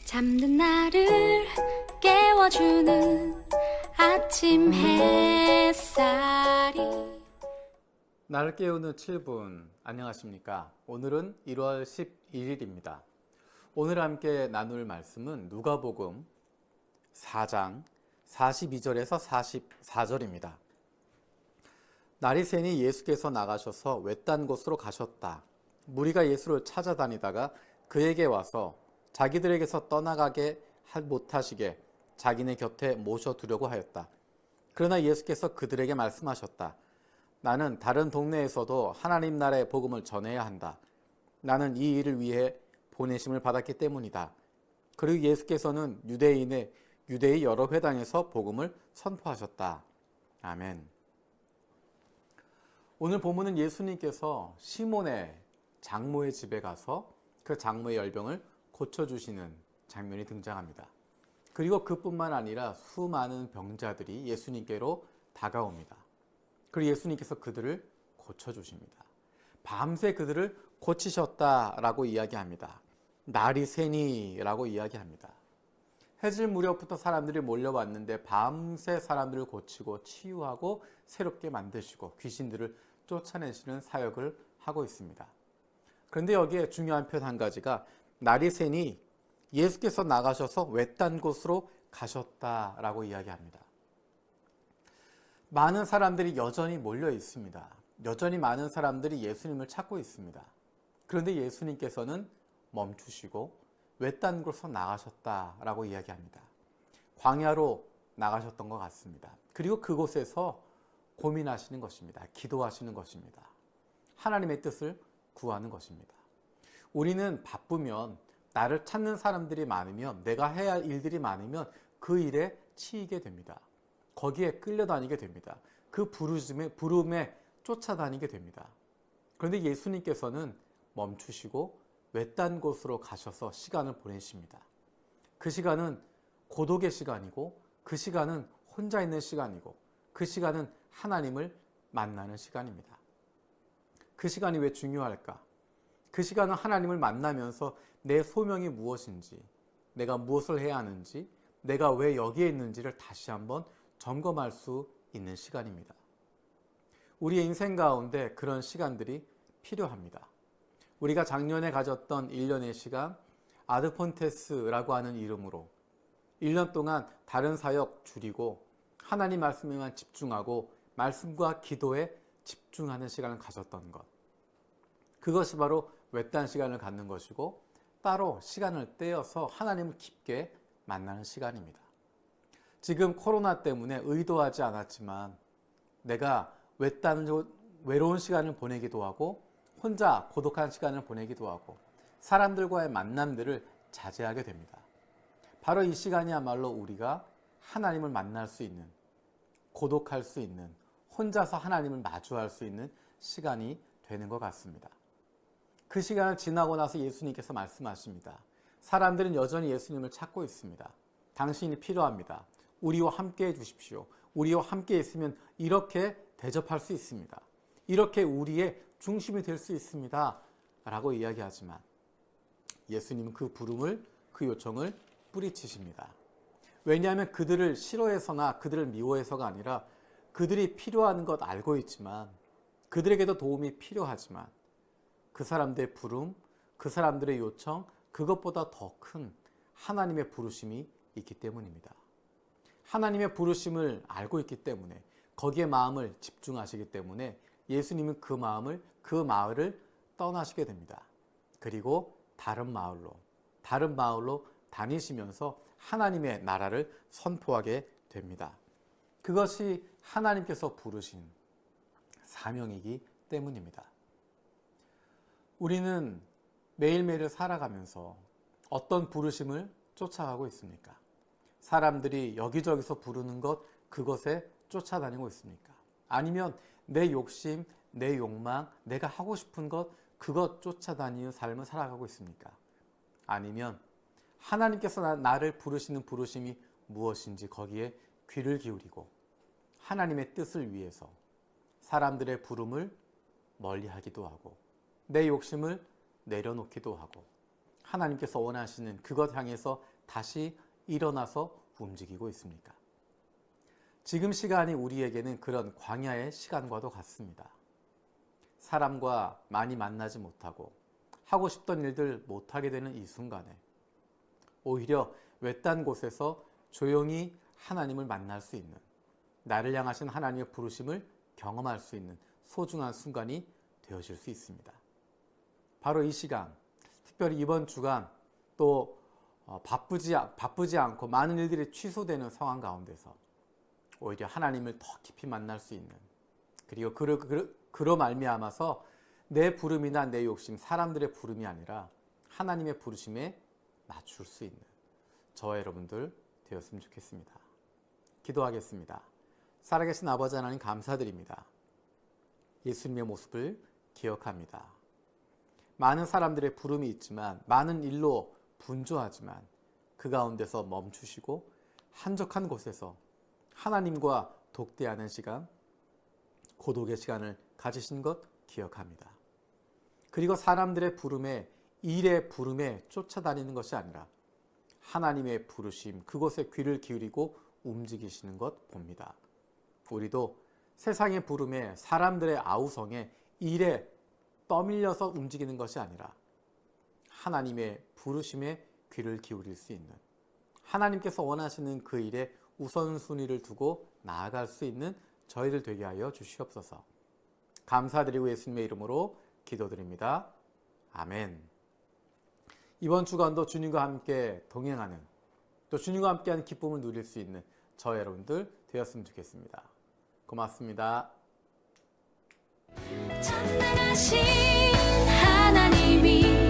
잠든 나를 깨워주는 아침 햇살이 나를 깨우는 7분, 안녕하십니까? 오늘은 1월 11일입니다. 오늘 함께 나눌 말씀은 누가복음 4장 42절에서 44절입니다. 날이 새니 예수께서 나가셔서 외딴 곳으로 가셨다. 무리가 예수를 찾아다니다가 그에게 와서 자기들에게서 떠나가게 못하시게 자기네 곁에 모셔두려고 하였다. 그러나 예수께서 그들에게 말씀하셨다. 나는 다른 동네에서도 하나님 나라의 복음을 전해야 한다. 나는 이 일을 위해 보내심을 받았기 때문이다. 그리고 예수께서는 유대의 여러 회당에서 복음을 선포하셨다. 아멘. 오늘 본문은 예수님께서 시몬의 장모의 집에 가서 그 장모의 열병을 고쳐주시는 장면이 등장합니다. 그리고 그뿐만 아니라 수많은 병자들이 예수님께로 다가옵니다. 그리고 예수님께서 그들을 고쳐주십니다. 밤새 그들을 고치셨다라고 이야기합니다. 날이 새니라고 이야기합니다. 해질 무렵부터 사람들이 몰려왔는데 밤새 사람들을 고치고 치유하고 새롭게 만드시고 귀신들을 쫓아내시는 사역을 하고 있습니다. 그런데 여기에 중요한 표현 한 가지가 날이 새니 예수께서 나가셔서 외딴 곳으로 가셨다라고 이야기합니다. 많은 사람들이 여전히 몰려 있습니다. 여전히 많은 사람들이 예수님을 찾고 있습니다. 그런데 예수님께서는 멈추시고 외딴 곳으로 나가셨다라고 이야기합니다. 광야로 나가셨던 것 같습니다. 그리고 그곳에서 고민하시는 것입니다. 기도하시는 것입니다. 하나님의 뜻을 구하는 것입니다. 우리는 바쁘면 나를 찾는 사람들이 많으면 내가 해야 할 일들이 많으면 그 일에 치이게 됩니다. 거기에 끌려다니게 됩니다. 그 부름에 쫓아다니게 됩니다. 그런데 예수님께서는 멈추시고 외딴 곳으로 가셔서 시간을 보내십니다. 그 시간은 고독의 시간이고 그 시간은 혼자 있는 시간이고 그 시간은 하나님을 만나는 시간입니다. 그 시간이 왜 중요할까? 그 시간은 하나님을 만나면서 내 소명이 무엇인지, 내가 무엇을 해야 하는지, 내가 왜 여기에 있는지를 다시 한번 점검할 수 있는 시간입니다. 우리의 인생 가운데 그런 시간들이 필요합니다. 우리가 작년에 가졌던 1년의 시간, 아드폰테스라고 하는 이름으로 1년 동안 다른 사역 줄이고 하나님 말씀에만 집중하고 말씀과 기도에 집중하는 시간을 가졌던 것. 그것이 바로 외딴 시간을 갖는 것이고 따로 시간을 떼어서 하나님을 깊게 만나는 시간입니다. 지금 코로나 때문에 의도하지 않았지만 내가 외로운 시간을 보내기도 하고 혼자 고독한 시간을 보내기도 하고 사람들과의 만남들을 자제하게 됩니다. 바로 이 시간이야말로 우리가 하나님을 만날 수 있는, 고독할 수 있는, 혼자서 하나님을 마주할 수 있는 시간이 되는 것 같습니다. 그 시간을 지나고 나서 예수님께서 말씀하십니다. 사람들은 여전히 예수님을 찾고 있습니다. 당신이 필요합니다. 우리와 함께 해주십시오. 우리와 함께 있으면 이렇게 대접할 수 있습니다. 이렇게 우리의 중심이 될 수 있습니다. 라고 이야기하지만 예수님은 그 부름을, 그 요청을 뿌리치십니다. 왜냐하면 그들을 싫어해서나 그들을 미워해서가 아니라 그들이 필요한 것 알고 있지만 그들에게도 도움이 필요하지만 그 사람들의 부름, 그 사람들의 요청, 그것보다 더 큰 하나님의 부르심이 있기 때문입니다. 하나님의 부르심을 알고 있기 때문에 거기에 마음을 집중하시기 때문에 예수님은 그 마을을 떠나시게 됩니다. 그리고 다른 마을로 다니시면서 하나님의 나라를 선포하게 됩니다. 그것이 하나님께서 부르신 사명이기 때문입니다. 우리는 매일매일 살아가면서 어떤 부르심을 쫓아가고 있습니까? 사람들이 여기저기서 부르는 것, 그것에 쫓아다니고 있습니까? 아니면 내 욕심, 내 욕망, 내가 하고 싶은 것, 그것 쫓아다니는 삶을 살아가고 있습니까? 아니면 하나님께서 나를 부르시는 부르심이 무엇인지 거기에 귀를 기울이고 하나님의 뜻을 위해서 사람들의 부름을 멀리하기도 하고 내 욕심을 내려놓기도 하고 하나님께서 원하시는 그것 향해서 다시 일어나서 움직이고 있습니까? 지금 시간이 우리에게는 그런 광야의 시간과도 같습니다. 사람과 많이 만나지 못하고 하고 싶던 일들 못하게 되는 이 순간에 오히려 외딴 곳에서 조용히 하나님을 만날 수 있는, 나를 향하신 하나님의 부르심을 경험할 수 있는 소중한 순간이 되어질 수 있습니다. 바로 이 시간, 특별히 이번 주간 또 바쁘지 않고 많은 일들이 취소되는 상황 가운데서 오히려 하나님을 더 깊이 만날 수 있는, 그리고 그로 말미암아서 내 부름이나 내 욕심, 사람들의 부름이 아니라 하나님의 부르심에 맞출 수 있는 저와 여러분들 되었으면 좋겠습니다. 기도하겠습니다. 살아계신 아버지 하나님 감사드립니다. 예수님의 모습을 기억합니다. 많은 사람들의 부름이 있지만, 많은 일로 분주하지만 그 가운데서 멈추시고 한적한 곳에서 하나님과 독대하는 시간, 고독의 시간을 가지신 것 기억합니다. 그리고 사람들의 부름에, 일의 부름에 쫓아다니는 것이 아니라 하나님의 부르심, 그곳에 귀를 기울이고 움직이시는 것 봅니다. 우리도 세상의 부름에, 사람들의 아우성에, 일에 떠밀려서 움직이는 것이 아니라 하나님의 부르심에 귀를 기울일 수 있는, 하나님께서 원하시는 그 일에 우선순위를 두고 나아갈 수 있는 저희들 되게 하여 주시옵소서. 감사드리고 예수님의 이름으로 기도드립니다. 아멘. 이번 주간도 주님과 함께 동행하는, 또 주님과 함께하는 기쁨을 누릴 수 있는 저 여러분들 되었으면 좋겠습니다. 고맙습니다. 전능하신 하나님이